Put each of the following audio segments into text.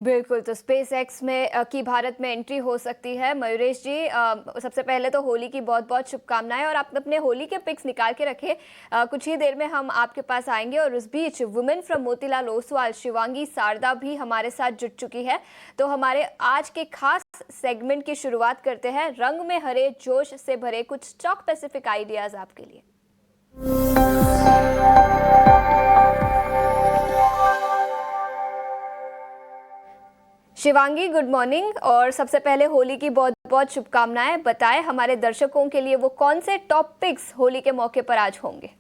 बिल्कुल, तो space x में की भारत में एंट्री हो सकती है। मयूरेश जी, सबसे पहले तो होली की बहुत-बहुत शुभकामनाएँ और आप अपने होली के पिक्स निकाल के रखें। कुछ ही देर में हम आपके पास आएँगे और उस बीच वुमेन फ्रॉम मोतीलाल ओसवाल शिवांगी शारदा भी हमारे साथ जुड़ चुकी है। तो हमारे आज के खास सेगमेंट की शुरुआत करते हैं, रंग में हरे जोश से भरे कुछ स्टॉक स्पेसिफिक आइडियाज़ आपके लिए। शिवांगी, गुड मॉर्निंग और सबसे पहले होली की बहुत-बहुत शुभकामनाएं। बताएं हमारे दर्शकों के लिए वो कौन से टॉप पिक्स होली के मौके पर आज होंगे।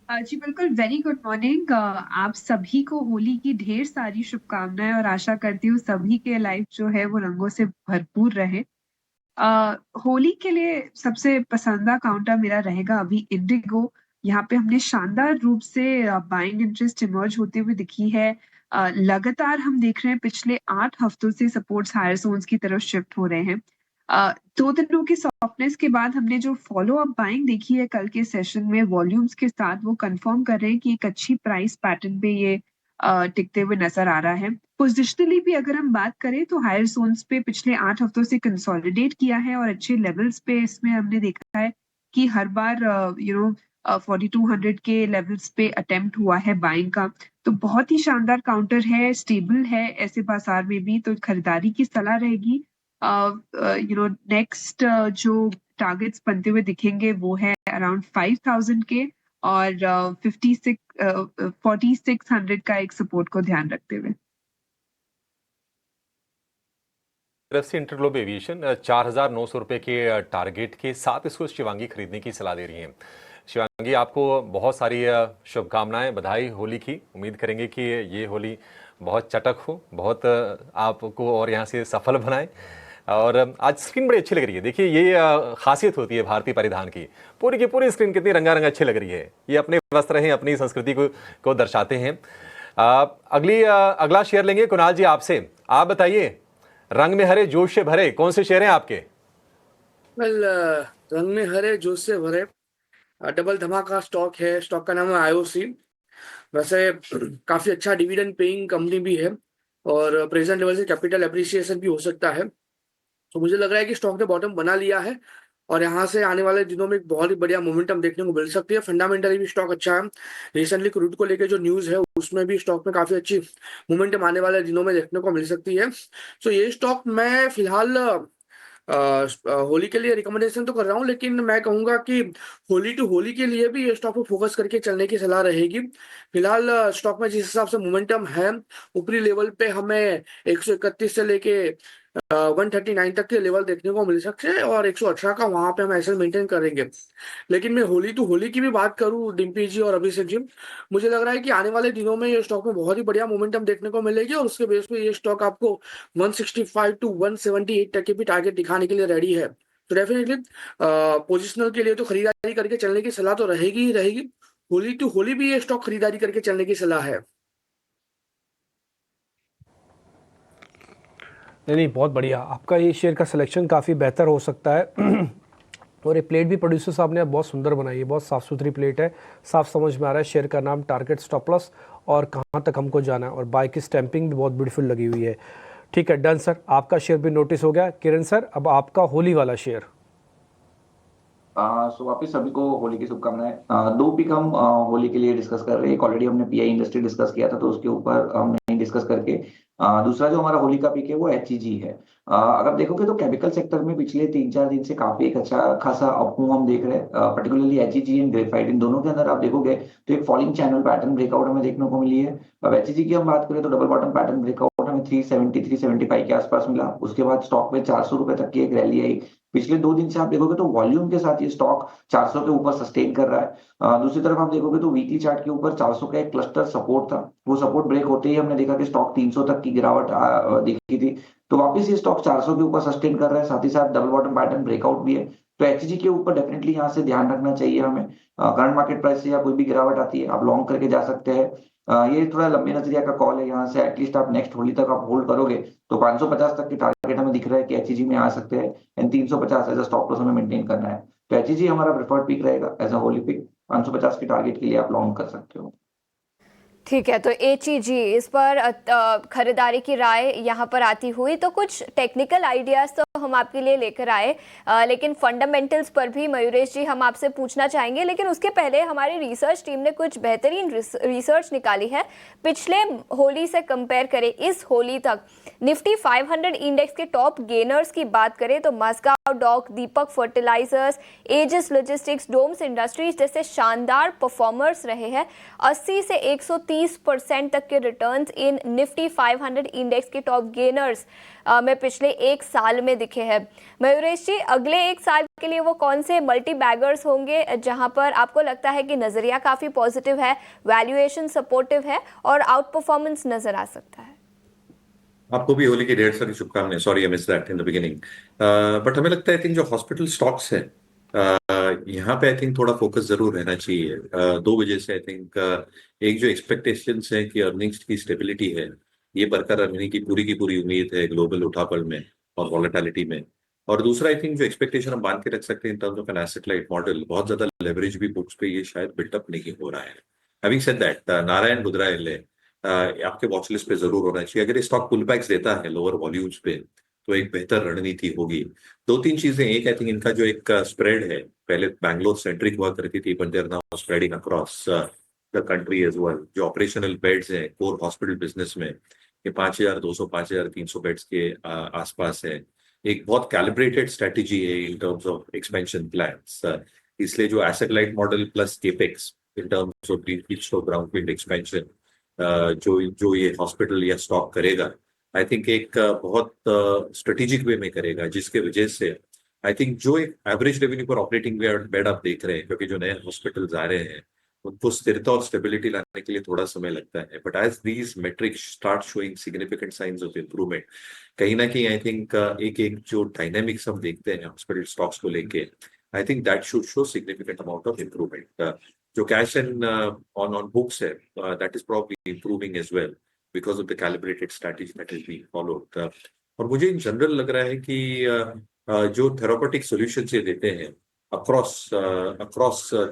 जी बिल्कुल, वेरी गुड मॉर्निंग। आप सभी को होली की ढेर सारी शुभकामनाएं और आशा करती हूँ सभी के लाइफ जो है वो रंगों से भरपूर रहे। होली के लिए सबसे पसंदीदा काउंटर मेरा रहेगा अभी इंडिगो। यहाँ पे हमने शानदार रूप से बाइंग इंटरेस्ट इमर्ज होते हुए दिखी है। लगातार हम देख रहे हैं पिछले 8 हफ्तों से सपोर्ट्स हायर जोन्स की तरफ शिफ्ट हो रहे हैं। 2 दिनों की सॉफ्टनेस के बाद हमने जो फॉलो अप बाइंग देखी है कल के सेशन में वॉल्यूम्स के साथ, वो कंफर्म कर रहे हैं कि एक अच्छी प्राइस पैटर्न पे ये टिकते हुए नजर आ रहा है। पोजिशनली भी अगर हम बात करें तो हायर जोन्स पे पिछले 8 हफ्तों से कंसोलिडेट किया है और अच्छे लेवल्स पे इसमें हमने देखा है कि हर बार 4200 के लेवल्स पे अटेम्प्ट हुआ है बाइंग का। तो बहुत ही शानदार काउंटर है, स्टेबल है ऐसे बाजार में भी, तो खरीदारी की सलाह रहेगी। नेक्स्ट जो टारगेट्स बनते हुए दिखेंगे वो है अराउंड 5000 के और 4600 का एक सपोर्ट को ध्यान रखते हुए। तरफ से इंटरग्लोब एविएशन 4,900 रुपए के टारगेट के साथ इसको शिवांगी खरीदने की सलाह दे रही हैं। शिवांगी, आपको बहुत सारी शुभकामनाएं, बधाई होली की। उम्मीद करेंगे कि ये होली बहुत चटक हो, बहुत आपको और यहाँ से सफल बनाए। और आज स्क्रीन बड़ी अच्छी लग रही है। देखिए, ये खासियत होती है भारतीय परिधान की, पूरी की पूरी स्क्रीन कितनी रंगारंग अच्छी लग रही है। ये अपने वस्त्र हैं, अपनी संस्कृति को दर्शाते हैं। अगला शेयर लेंगे कुणाल जी आपसे। आप बताइए, रंग में हरे जोश से भरे कौन से शेयर हैं आपके? वेल, रंग में हरे जोश से भरे डबल धमाका स्टॉक है। स्टॉक का नाम है आईओसी। वैसे काफी अच्छा डिविडेंड पेइंग कंपनी भी है और प्रेजेंट लेवल से कैपिटल एप्रिसिएशन भी हो सकता है। तो मुझे लग रहा है कि स्टॉक ने बॉटम बना लिया है और यहाँ से आने वाले दिनों में एक बहुत ही बढ़िया मोमेंटम देखने को मिल सकती है। फंडामेंटली भी स्टॉक अच्छा है। रिसेंटली क्रूड को लेकर जो न्यूज है उसमें भी स्टॉक में काफी अच्छी मोमेंटम आने वाले दिनों में देखने को मिल सकती है। तो ये स्टॉक मैं फिलहाल होली के लिए रिकमेंडेशन तो कर रहा हूँ, लेकिन मैं कहूंगा कि होली टू होली के लिए भी ये स्टॉक पे फोकस करके चलने की सलाह रहेगी। फिलहाल स्टॉक में जिस हिसाब से मोमेंटम है, ऊपरी लेवल पे हमें 131 से लेके 139 तक के लेवल देखने को मिल सकते हैं और 118 का वहां पे हम ऐसे मेंटेन करेंगे। लेकिन मैं होली टू होली की भी बात करूं डिम्पी जी और अभिषेक जी, मुझे लग रहा है कि आने वाले दिनों में ये स्टॉक में बहुत ही बढ़िया मोमेंटम देखने को मिलेगी और उसके बेस पे ये स्टॉक आपको 165 टू 178 तक के भी टारगेट दिखाने के लिए रेडी है। तो डेफिनेटली पोजिशनल के लिए तो खरीदारी करके चलने की सलाह तो रहेगी ही रहेगी। होली टू होली भी ये स्टॉक खरीदारी करके चलने की सलाह है। नहीं, बहुत बढ़िया। आपका ये शेयर का सिलेक्शन काफ़ी बेहतर हो सकता है। और ये प्लेट भी प्रोड्यूसर साहब ने बहुत सुंदर बनाई है, बहुत साफ़ सुथरी प्लेट है। साफ समझ में आ रहा है शेयर का नाम, टारगेट, स्टॉप लॉस और कहाँ तक हमको जाना है, और बाय की स्टैंपिंग भी बहुत ब्यूटीफुल लगी हुई है। ठीक है, डन सर, आपका शेयर भी नोटिस हो गया। किरण सर, अब आपका होली वाला शेयर। सो वापिस सभी को होली की शुभकामनाएं। दो पिक हम होली के लिए डिस्कस कर रहे हैं। ऑलरेडी हमने पीआई इंडस्ट्री डिस्कस किया था, तो उसके ऊपर हम नहीं डिस्कस करके दूसरा जो हमारा होली का पिक है वो एचईजी है। अगर देखोगे तो केमिकल सेक्टर में पिछले 3-4 दिन से काफी एक अच्छा खासा अपमूव हम देख रहे हैं। पर्टिकुलरली एचईजी एंड ग्रेफाइट, इन दोनों के अंदर आप देखोगे तो एक फॉलिंग चैनल पैटर्न ब्रेकआउट हमें देखने को मिली है। अब एचईजी की हम बात करें तो डबल बॉटम पैटर्न ब्रेकआउट हमें 370-375 के आसपास मिला। उसके बाद स्टॉक में 400 रुपए तक की एक रैली आई। पिछले 2 दिन से आप देखोगे तो वॉल्यूम के साथ ये स्टॉक 400 के ऊपर सस्टेन कर रहा है। दूसरी तरफ आप देखोगे तो वीकली चार्ट के ऊपर 400 का एक क्लस्टर सपोर्ट था। वो सपोर्ट ब्रेक होते ही हमने देखा कि स्टॉक 300 तक की गिरावट दिखी थी। तो वापस ये स्टॉक 400 के ऊपर सस्टेन कर रहा है, साथ ही साथ डबल बॉटम पैटर्न ब्रेकआउट भी है। तो एचजी के ऊपर डेफिनेटली यहाँ से ध्यान रखना चाहिए हमें। करंट मार्केट प्राइस से या कोई भी गिरावट आती है आप लॉन्ग करके जा सकते हैं। ये थोड़ा लंबे नजरिया का कॉल है। यहाँ से एटलीस्ट आप नेक्स्ट होली तक आप होल्ड करोगे तो 550 तक की टारगेट हमें दिख रहा है कि एचईजी में आ सकते हैं, and 350 as a stop loss हमें मेंटेन करना है। तो एचईजी हमारा प्रेफर्ड पिक रहेगा एज अ होली पिक। 550 के टारगेट के लिए आप लॉन्ग कर सकते हो। ठीक है, तो HEG इस पर खरीदारी की राय यहाँ पर आती हुई, तो कुछ टेक्निकल आइडियाज तो हम आपके लिए लेकर आए, लेकिन फंडामेंटल्स पर भी मयूरेश जी हम आपसे पूछना चाहेंगे। लेकिन उसके पहले हमारी रिसर्च टीम ने कुछ बेहतरीन रिसर्च निकाली है। पिछले होली से कंपेयर करें इस होली तक, निफ्टी 500 इंडेक्स के टॉप गेनर्स की बात करें तो मस्गांव डॉक, दीपक फर्टिलाइजर्स, एजिस लॉजिस्टिक्स, डोम्स इंडस्ट्रीज जैसे शानदार परफॉर्मर्स रहे हैं। 80 से 130% तक के रिटर्न्स इन निफ्टी 500 इंडेक्स के टॉप गेनर्स में पिछले एक साल में दिखे हैं। मयूरेश जी, अगले एक साल के लिए वो कौन से मल्टी बैगर्स होंगे जहां पर आपको लगता है कि नजरिया काफी पॉजिटिव है, वैल्यूएशन सपोर्टिव है और आउट परफॉर्मेंस नजर आ सकता है? आपको भी होली की ढेर सारी शुभकामनाएं। Sorry I miss that in the beginning, but हमें लगता है आई थिंक जो हॉस्पिटल स्टॉक्स है यहाँ पे आई थिंक थोड़ा फोकस जरूर रहना चाहिए। दो वजह से आई थिंक एक जो एक्सपेक्टेशंस है कि अर्निंग्स की स्टेबिलिटी है ये बरकरार रहने की पूरी उम्मीद है ग्लोबल उठापड़ में और वॉलेटिलिटी में। और दूसरा आई थिंक जो एक्सपेक्टेशन हम बांध के रख सकते हैं in terms of an asset light model, बहुत ज्यादा लेवरेज भी बुक्स पे ये शायद बिल्टअप नहीं हो रहा है। हैविंग सेड दैट, नारायण रुद्रायल आपके वॉच लिस्ट पे जरूर होना चाहिए। अगर ये स्टॉक पुल बैक्स देता है लोअर वॉल्यूम्स पे तो एक बेहतर रणनीति होगी। दो तीन चीजें, एक आई थिंक इनका जो एक स्प्रेड है, पहले बैंगलोर सेंट्रिक हुआ करती थी but they're now spreading across the country as well. जो ऑपरेशनल बेड्स हैं कोर हॉस्पिटल बिजनेस में ये 5200 5300 बेड्स के आसपास है। एक बहुत कैलिब्रेटेड स्ट्रेटेजी है in terms of expansion plans, इसलिए जो asset light model plus capex in terms of greenfield brownfield expansion जो ये हॉस्पिटल या स्टॉक करेगा आई थिंक एक बहुत स्ट्रेटेजिक वे में करेगा, जिसके वजह से आई थिंक जो एक एवरेज रेवेन्यू पर ऑपरेटिंग बेड आप देख रहे हैं, क्योंकि जो नए हॉस्पिटल्स आ रहे हैं उनको स्थिरता और स्टेबिलिटी लाने के लिए थोड़ा समय लगता है। But as these metrics start showing significant signs of improvement, कहीं ना कहीं आई थिंक एक जो डायनेमिक्स हम देखते हैं हॉस्पिटल स्टॉक्स को लेके, I think that should show significant amount of improvement. जो कैश एंड ऑन बुक्स है that is probably improving as well because of the calibrated strategy that is being followed. और मुझे in general लग रहा है कि जो थेरापेटिक सॉल्यूशंस ये देते हैं across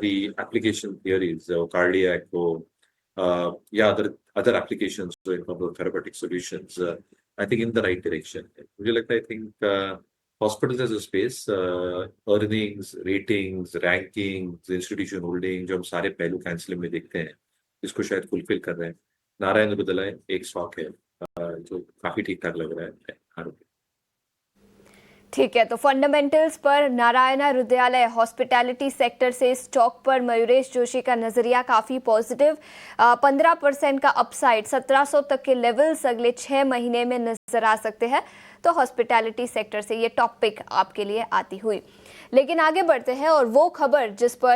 the application theories, cardiac या other applications in terms of therapeutic solutions, I think in the right direction. मुझे लगता है I think hospitals as a space, earnings, ratings, rankings, institution holding, जो हम सारे पहलू कैंसिल में देखते हैं इसको शायद फुलफिल कर रहे हैं। नारायण रुद्रायल एक स्टॉक है जो काफी ठीक ठाक लग रहा है। ठीक है, तो फंडामेंटल्स पर नारायणा हृदयालय हॉस्पिटैलिटी सेक्टर से स्टॉक पर मयूरेश जोशी का नजरिया काफ़ी पॉजिटिव। 15% का अपसाइड 1700 तक के लेवल्स अगले 6 महीने में नजर आ सकते हैं। तो हॉस्पिटैलिटी सेक्टर से ये टॉपिक आपके लिए आती हुई। लेकिन आगे बढ़ते हैं और वो खबर जिस पर